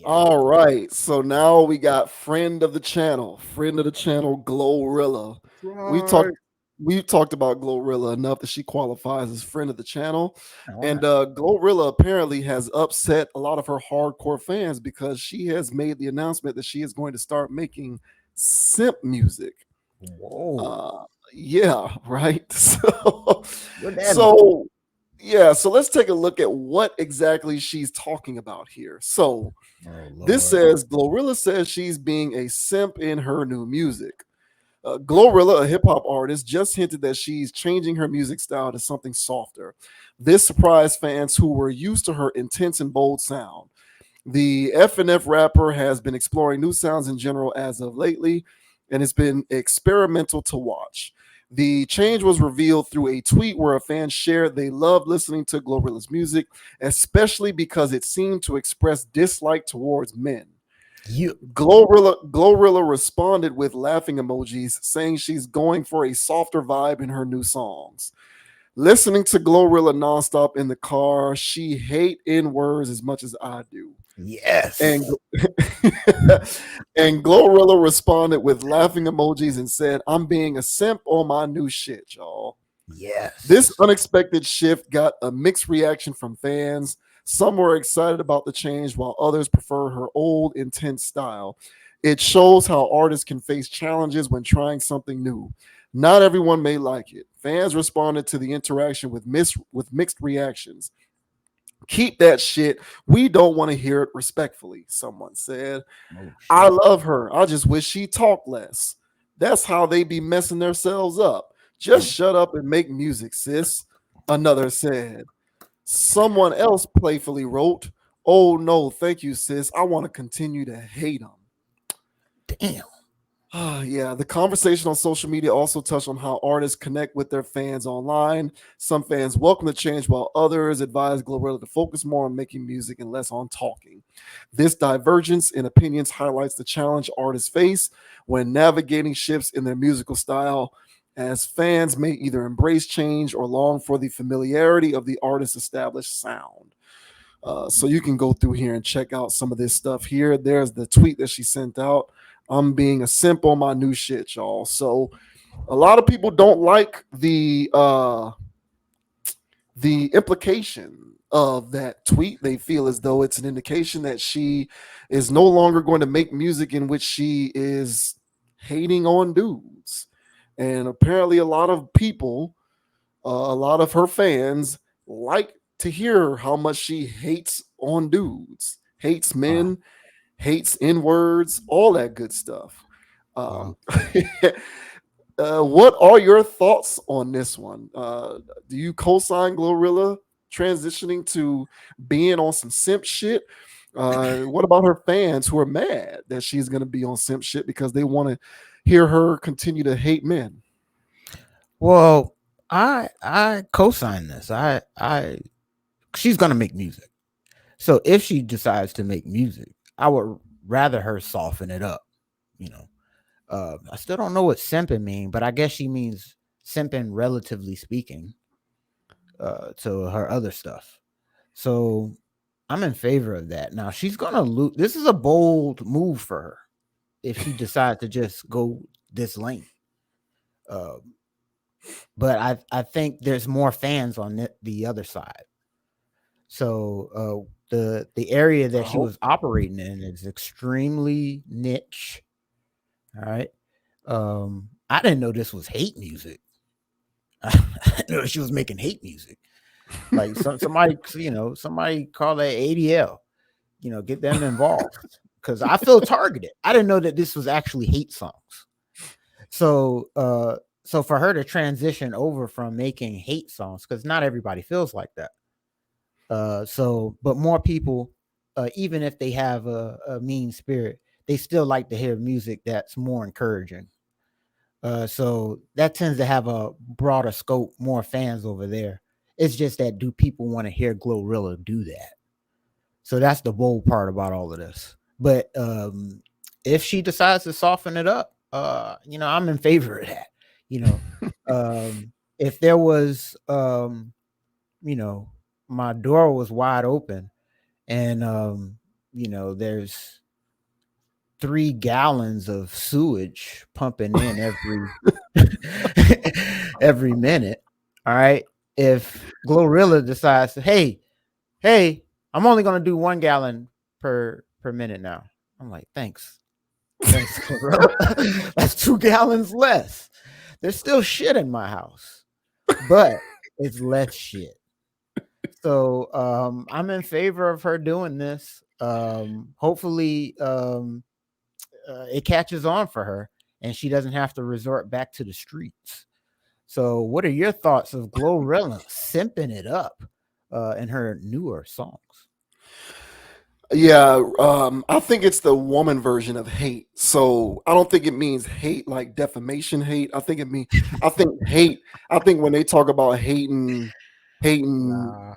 All right. So now we got friend of the channel, Glorilla. We Right. talked we talked about Glorilla enough that she qualifies as friend of the channel. All And right. Glorilla apparently has upset a lot of her hardcore fans because she has made the announcement that she is going to start making simp music. Whoa. Uh yeah, right. So What that mean? so yeah, so let's take a look at what exactly she's talking about here. So Oh this Lord. says Glorilla says she's being a simp in her new music. Glorilla, a hip hop artist, just hinted that she's changing her music style to something softer. This surprised fans who were used to her intense and bold sound. The FNF rapper has been exploring new sounds in general as of lately, and it's been experimental to watch. The change was revealed through a tweet where a fan shared they loved listening to Glorilla's music, especially because it seemed to express dislike towards men. You. Glorilla responded with laughing emojis, saying she's going for a softer vibe in her new songs. Listening to Glorilla nonstop in the car, she hate N words as much as I do. And Yes. and Glorilla responded with laughing emojis and said, "I'm being a simp on my new shit, y'all." This Yes. unexpected shift got a mixed reaction from fans. Some were excited about the change, while others prefer her old, intense style. It shows how artists can face challenges when trying something new. Not everyone may like it. Fans responded to the interaction with mixed reactions. Keep that shit. We don't want to hear it respectfully, someone said. Oh I shit. love her. I just wish she talked less. That's how they be messing themselves up. Just shut up and make music, sis. Another said. Someone else playfully wrote, "Oh no, thank you, sis. I want to continue to hate them." Damn. Yeah, the conversation on social media also touched on how artists connect with their fans online. Some fans welcome the change, while others advise Glorilla to focus more on making music and less on talking. This divergence in opinions highlights the challenge artists face when navigating shifts in their musical style, as fans may either embrace change or long for the familiarity of the artist's established sound. So you can go through here and check out some of this stuff here. There's the tweet that she sent out. I'm being a simp on my new shit, y'all. So a lot of people don't like the implication of that tweet. They feel as though it's an indication that she is no longer going to make music in which she is hating on dudes. And apparently, a lot of her fans, like to hear how much she hates on dudes, hates Wow. men, hates N words, all that good stuff. Wow. Um, what are your thoughts on this one? Do you co-sign Glorilla transitioning to being on some simp shit? What about her fans who are mad that she's going to be on simp shit because they want to hear her continue to hate men? Well, I co-sign this. I she's gonna make music. So if she decides to make music, I would rather her soften it up. You know, I still don't know what simping mean, but I guess she means simping, relatively speaking, to her other stuff. So I'm in favor of that. Now she's gonna lose. This is a bold move for her if she decides to just go this lane. Uh, but I think there's more fans on the other side. So the area I that she hope. was operating in is extremely niche. All right. I didn't know this was hate music. I didn't know she was making hate music. Like somebody call that ADL. Get them involved because I feel targeted. I didn't know that this was actually hate songs. So so for her to transition over from making hate songs, because not everybody feels like that. But more people, even if they have a mean spirit, they still like to hear music that's more encouraging. So that tends to have a broader scope, more fans over there. It's just that do people want to hear Glorilla do that? So that's the bold part about all of this. But if she decides to soften it up, I'm in favor of that. You know, if there was, you know, my door was wide open and there's 3 gallons of sewage pumping in every minute. All right. If Glorilla decides to, hey, I'm only gonna do 1 gallon per minute now. I'm like, thanks, Glorilla. That's 2 gallons less. There's still shit in my house, but it's less shit. So I'm in favor of her doing this. Hopefully, it catches on for her, and she doesn't have to resort back to the streets. So, what are your thoughts of Glorilla simping it up in her newer songs? Yeah, I think it's the woman version of hate. So I don't think it means hate like defamation hate. I think hate. I think when they talk about hating, Nah.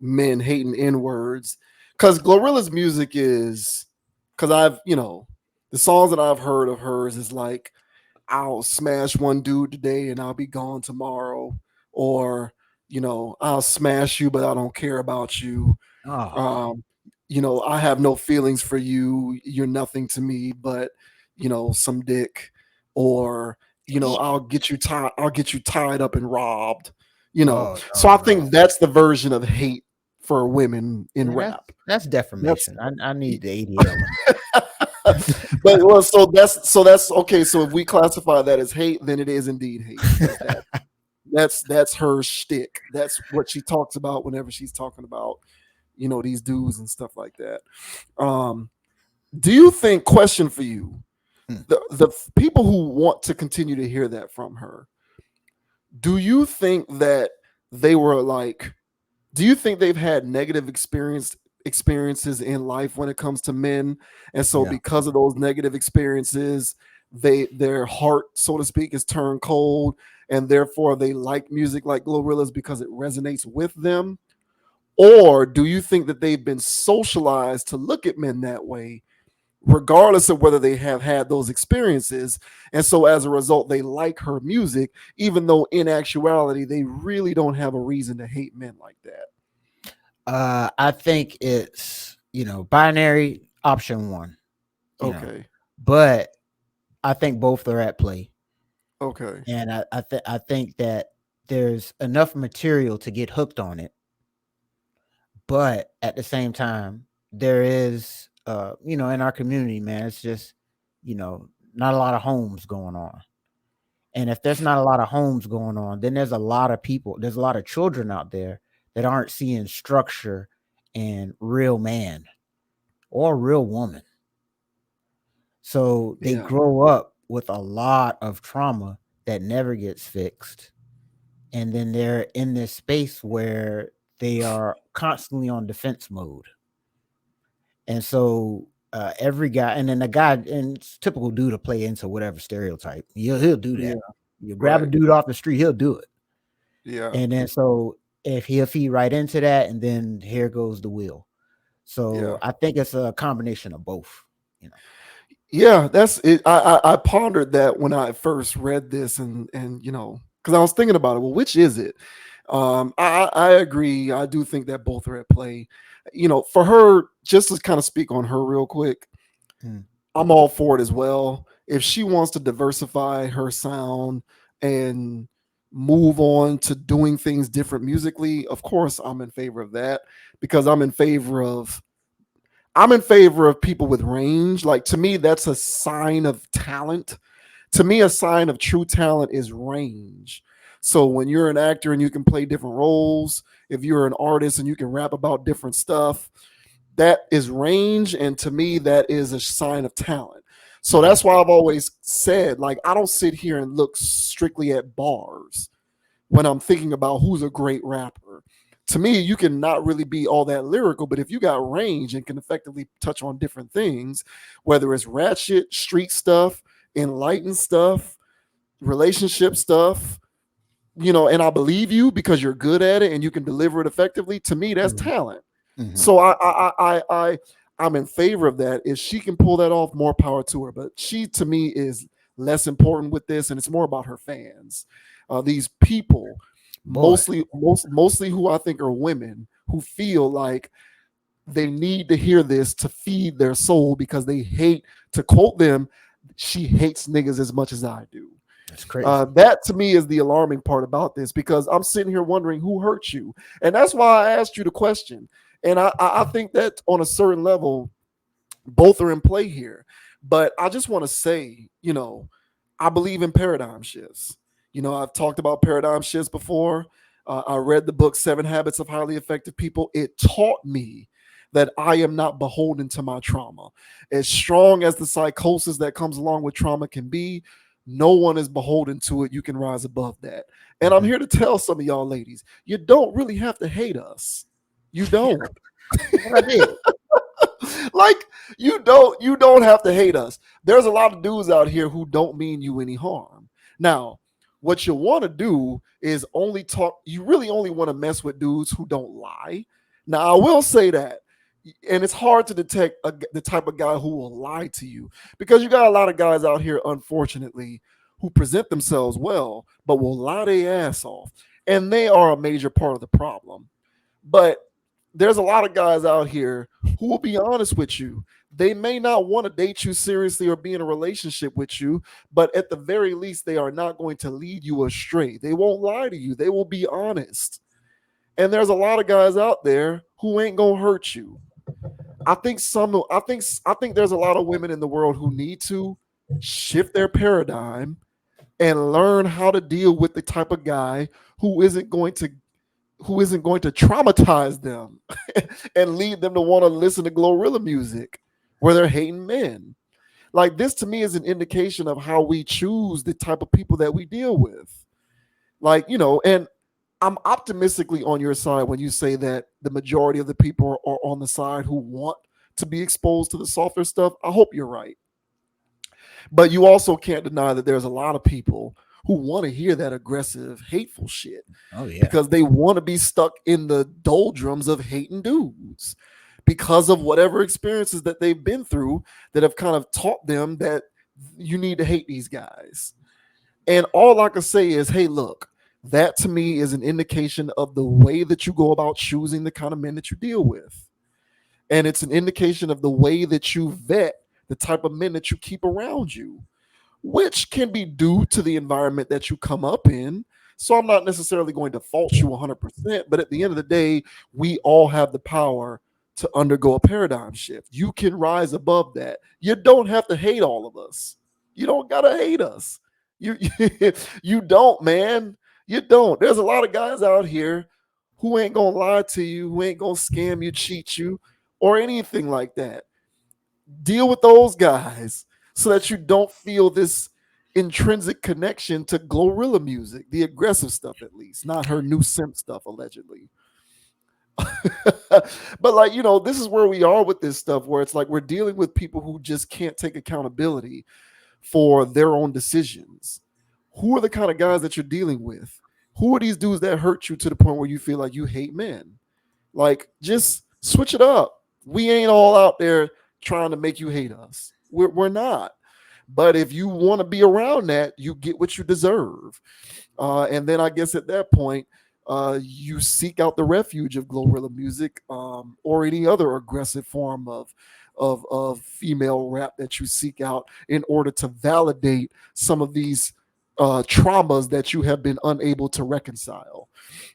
men hating n words, because Glorilla's music is, because the songs that I've heard of hers is like, I'll smash one dude today and I'll be gone tomorrow, or I'll smash you but I don't care about you. Oh, um, I have no feelings for you. You're nothing to me but, some dick, or, I'll get you tied up and robbed. oh So no, I no. think that's the version of hate for women in Yeah, that's rap. that's That's defamation. I need the ADL in there. but well, so that's okay. So if we classify that as hate, then it is indeed hate, because that's her shtick. That's what she talks about whenever she's talking about, these dudes and stuff like that. Um, do you think, question for you, Hmm. the people who want to continue to hear that from her, do you think that they were like, do you think they've had negative experiences in life when it comes to men, and so Yeah. because of those negative experiences, their heart, so to speak, is turned cold, and therefore they like music like Glorilla's because it resonates with them? Or do you think that they've been socialized to look at men that way, regardless of whether they have had those experiences? And so as a result, they like her music, even though in actuality, they really don't have a reason to hate men like that. I think it's binary option one. You know, Okay. but I think both are at play, Okay. and I think that there's enough material to get hooked on it, but at the same time, there is in our community, man, it's just not a lot of homes going on. And if there's not a lot of homes going on, then there's a lot of children out there that aren't seeing structure and real man or real woman. So they Yeah. grow up with a lot of trauma that never gets fixed. And then they're in this space where they are constantly on defense mode. And so every guy, and then the guy, and it's typical dude to play into whatever stereotype. He'll do Yeah. that. You grab a Right. dude off the street, he'll do it. Yeah. And then so if he'll feed right into that, and then here goes the wheel. So Yeah. I think it's a combination of both. You know. Yeah. That's it. I pondered that when I first read this, and because I was thinking about it. Well, which is it? I agree. I do think that both are at play. For her, just to kind of speak on her real quick, Mm. I'm all for it as well. If she wants to diversify her sound and move on to doing things different musically, of course I'm in favor of that, because I'm in favor of people with range. Like, to me, that's a sign of talent. To me, a sign of true talent is range. So when you're an actor and you can play different roles, if you're an artist and you can rap about different stuff, that is range, and to me that is a sign of talent. So Mhm. that's why I've always said, like, I don't sit here and look strictly at bars when I'm thinking about who's a great rapper. To me, you can not really be all that lyrical, but if you got range and can effectively touch on different things, whether it's ratchet, street stuff, enlightened stuff, relationship stuff, and I believe you because you're good at it and you can deliver it effectively, to me, that's Mhm. talent. Mhm. So I'm in favor of that. If she can pull that off, more power to her. But she, to me, is less important with this, and it's more about her fans. These people, Boy. mostly who I think are women, who feel like they need to hear this to feed their soul because they hate, to quote them, she hates niggas as much as I do. That's crazy. That to me is the alarming part about this, because I'm sitting here wondering who hurt you. And that's why I asked you the question. And I think that on a certain level, both are in play here. But I just want to say, I believe in paradigm shifts. I've talked about paradigm shifts before. I read the book Seven Habits of Highly Effective People. It taught me that I am not beholden to my trauma. As strong as the psychosis that comes along with trauma can be, no one is beholden to it. You can rise above that. And I'm Mhm. here to tell some of y'all ladies, you don't really have to hate us. You don't. What I did? Like, you don't have to hate us. There's a lot of dudes out here who don't mean you any harm. Now, what you want to do is only talk, you really only want to mess with dudes who don't lie. Now, I will say that, and it's hard to detect the type of guy who will lie to you, because you got a lot of guys out here, unfortunately, who present themselves well but will lie their ass off, and they are a major part of the problem. But there's a lot of guys out here who will be honest with you. They may not want to date you seriously or be in a relationship with you, but at the very least, they are not going to lead you astray. They won't lie to you. They will be honest. And there's a lot of guys out there who ain't gonna hurt you. I think there's a lot of women in the world who need to shift their paradigm and learn how to deal with the type of guy who isn't going to traumatize them and lead them to want to listen to Glorilla music where they're hating men. Like, this to me is an indication of how we choose the type of people that we deal with. Like, and I'm optimistically on your side when you say that the majority of the people are on the side who want to be exposed to the softer stuff. I hope you're right. But you also can't deny that there's a lot of people who want to hear that aggressive, hateful shit Oh yeah. because they want to be stuck in the doldrums of hating dudes because of whatever experiences that they've been through that have kind of taught them that you need to hate these guys. And all I can say is, hey, look, that to me is an indication of the way that you go about choosing the kind of men that you deal with. And it's an indication of the way that you vet the type of men that you keep around you, which can be due to the environment that you come up in. So I'm not necessarily going to fault you 100%, but at the end of the day, we all have the power to undergo a paradigm shift. You can rise above that. You don't have to hate all of us. You don't got to hate us. You you don't, man. You don't. There's a lot of guys out here who ain't going to lie to you, who ain't going to scam you, cheat you, or anything like that. Deal with those guys so that you don't feel this intrinsic connection to Glorilla music, the aggressive stuff at least, not her new simp stuff allegedly. But like, this is where we are with this stuff, where it's like we're dealing with people who just can't take accountability for their own decisions. Who are the kind of guys that you're dealing with? Who are these dudes that hurt you to the point where you feel like you hate men? Like, just switch it up. We ain't all out there trying to make you hate us. We're not. But if you want to be around that, you get what you deserve. And then I guess at that point, you seek out the refuge of Glorilla music, or any other aggressive form of female rap that you seek out in order to validate some of these traumas that you have been unable to reconcile.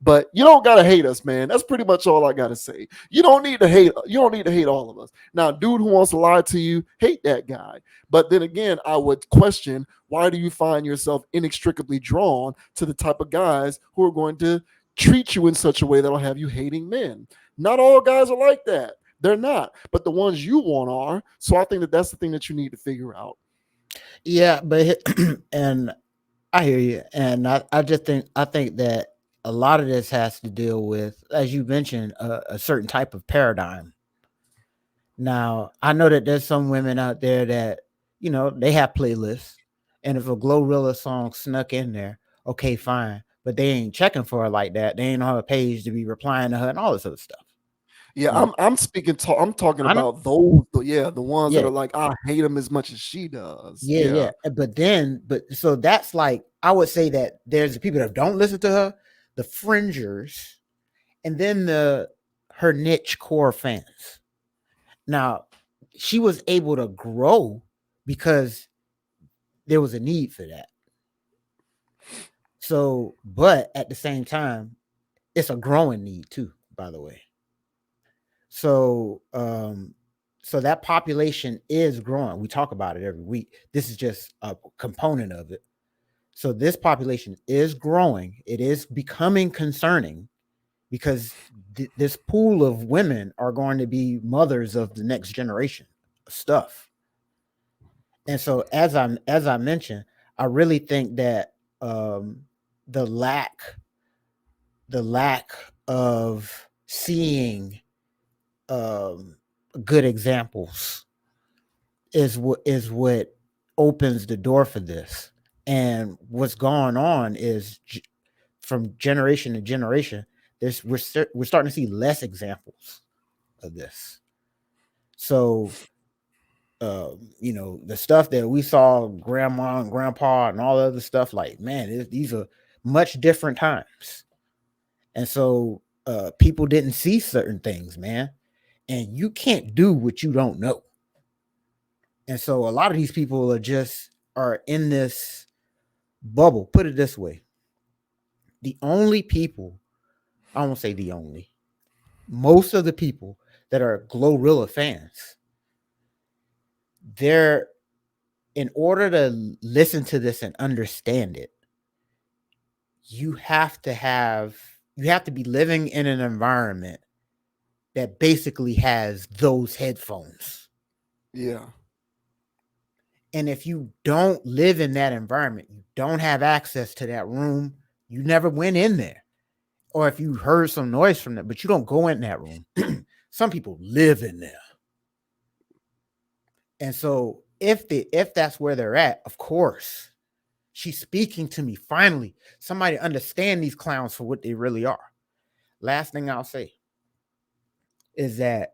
But you don't gotta hate us, man. That's pretty much all I gotta say. You don't need to hate. You don't need to hate all of us. Now, dude who wants to lie to you, hate that guy. But then again, I would question, why do you find yourself inextricably drawn to the type of guys who are going to treat you in such a way that'll have you hating men? Not all guys are like that. They're not. But the ones you want are. So I think that that's the thing that you need to figure out. Yeah, but and I hear you, and I think that a lot of this has to deal with, as you mentioned, a certain type of paradigm. Now, I know that there's some women out there that they have playlists, and if a Glorilla song snuck in there, okay, fine, but they ain't checking for her like that. They ain't on her page to be replying to her and all this other stuff. Yeah, You know, I'm talking I know. about those. Yeah, the ones that Yeah, are like, I hate them as much as she does. yeah, Yeah. yeah. But so that's like, I would say that there's the people that don't listen to her, the fringers, and then her niche core fans. Now, she was able to grow because there was a need for that. So, but at the same time, it's a growing need too, by the way. So, so that population is growing. We talk about it every week. This is just a component of it. So this population is growing. It is becoming concerning because this pool of women are going to be mothers of the next generation of stuff. And so as I mentioned, I really think that the lack the lack of seeing um, good examples is what opens the door for this. And what's going on is from generation to generation, we're starting to see less examples of this. So the stuff that we saw grandma and grandpa and all the other stuff, like man, these are much different times. And so people didn't see certain things, man. And you can't do what you don't know. And so a lot of these people are in this bubble. Put it this way. The only people, I won't say the only, most of the people that are Glorilla fans, they're in order to listen to this and understand it, you have to be living in an environment that basically has those headphones. Yeah. And if you don't live in that environment, you don't have access to that room, you never went in there. Or if you heard some noise from that, but you don't go in that room. Some people live in there. And so if that's where they're at, of course, she's speaking to me. Finally, somebody understand these clowns for what they really are. Last thing I'll say is that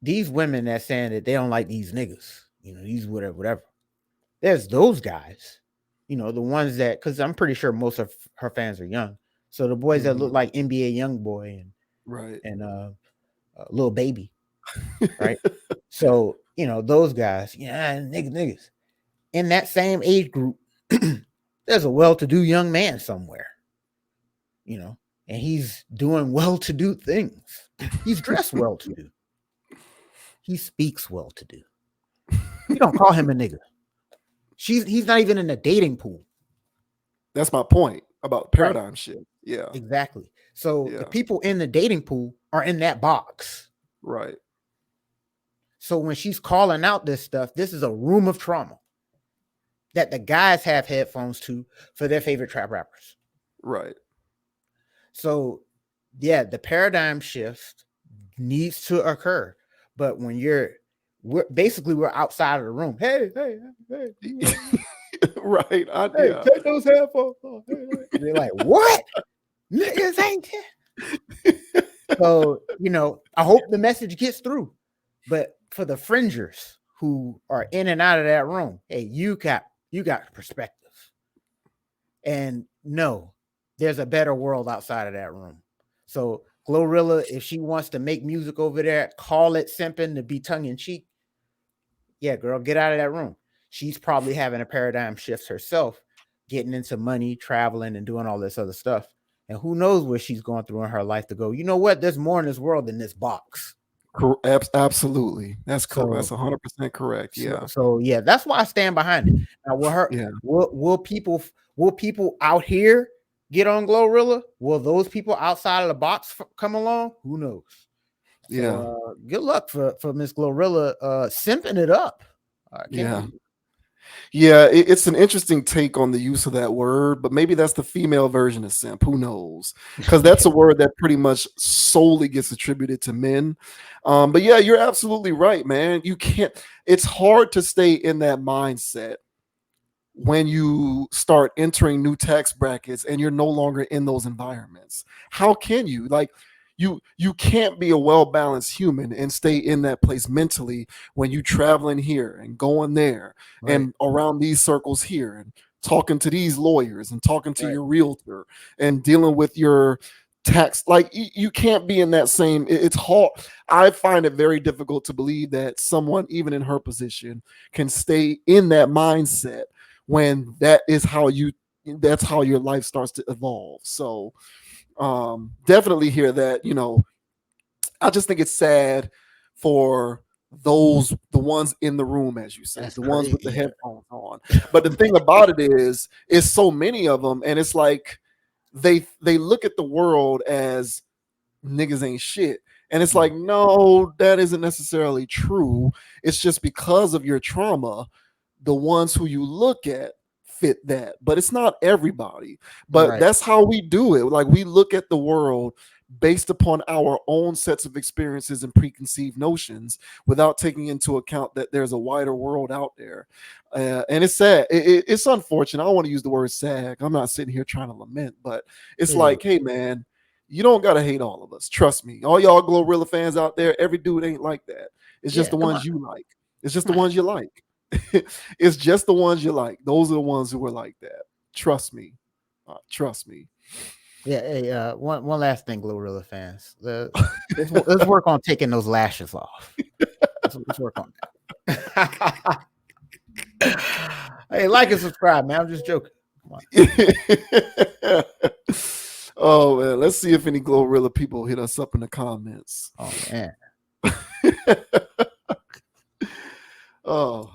these women that's saying that they don't like these niggas, these whatever. There's those guys, the ones that, because I'm pretty sure most of her fans are young. So the boys that look like NBA young boy right, and little baby, right? So those guys, niggas. In that same age group, there's a well-to-do young man somewhere, and he's doing well-to-do things. He's dressed well-to-do. He speaks well-to-do. You don't call him a nigga. He's not even in a dating pool. That's my point about paradigm shift. Yeah, exactly. So the people in the dating pool are in that box. Right. So when she's calling out this stuff, this is a room of trauma that the guys have headphones to for their favorite trap rappers. Right. So yeah, the paradigm shift needs to occur. But when we're outside of the room. Hey. Right. Take those headphones off. Hey. They're like, what? Niggas ain't here. So, I hope the message gets through. But for the fringers who are in and out of that room, hey, you got perspective. And no, there's a better world outside of that room. So Glorilla, if she wants to make music over there, call it simping to be tongue-in-cheek. Yeah, girl, get out of that room. She's probably having a paradigm shift herself, getting into money, traveling, and doing all this other stuff. And who knows what she's going through in her life to go, you know what? There's more in this world than this box. Absolutely. That's correct. That's 100% correct. Yeah. So yeah, that's why I stand behind it. Now, will people out here get on Glorilla? Will those people outside of the box come along? Who knows? So, good luck for Miss Glorilla simping it up. It's an interesting take on the use of that word, but maybe that's the female version of simp. Who knows? Because that's a word that pretty much solely gets attributed to men. But yeah, you're absolutely right, man. You can't. It's hard to stay in that mindset when you start entering new tax brackets and you're no longer in those environments. How can you? Like, you can't be a well-balanced human and stay in that place mentally when you traveling here and going there and around these circles here and talking to these lawyers and talking to your realtor and dealing with your tax, like you can't be in that same, it's hard. I find it very difficult to believe that someone even in her position can stay in that mindset when that's how your life starts to evolve. So definitely hear that. I just think it's sad for the ones in the room, as you say, That's the ones crazy. with the Yeah. headphones on. But the thing about it is, so many of them, and it's like they look at the world as niggas ain't shit. And it's Mm. like, no, that isn't necessarily true. It's just because of your trauma, the ones who you look at fit that. But it's not everybody. But Right. that's how we do it. Like we look at the world based upon our own sets of experiences and preconceived notions without taking into account that there's a wider world out there. And it's sad. It's unfortunate. I don't want to use the word sad. I'm not sitting here trying to lament, but it's Yeah. like, hey, man, you don't gotta hate all of us. Trust me. All y'all Glorilla fans out there, every dude ain't like that. It's just Yeah. the Come on. ones you like. It's just the Come on. ones you like. It's just the ones you like. Those are the ones who are like that. Trust me. Trust me. Yeah. Hey, one last thing, Glorilla fans. Let's work on taking those lashes off. Let's work on that. Hey, like and subscribe, man. I'm just joking. Come on. Oh man, let's see if any Glorilla people hit us up in the comments. Oh man. Oh.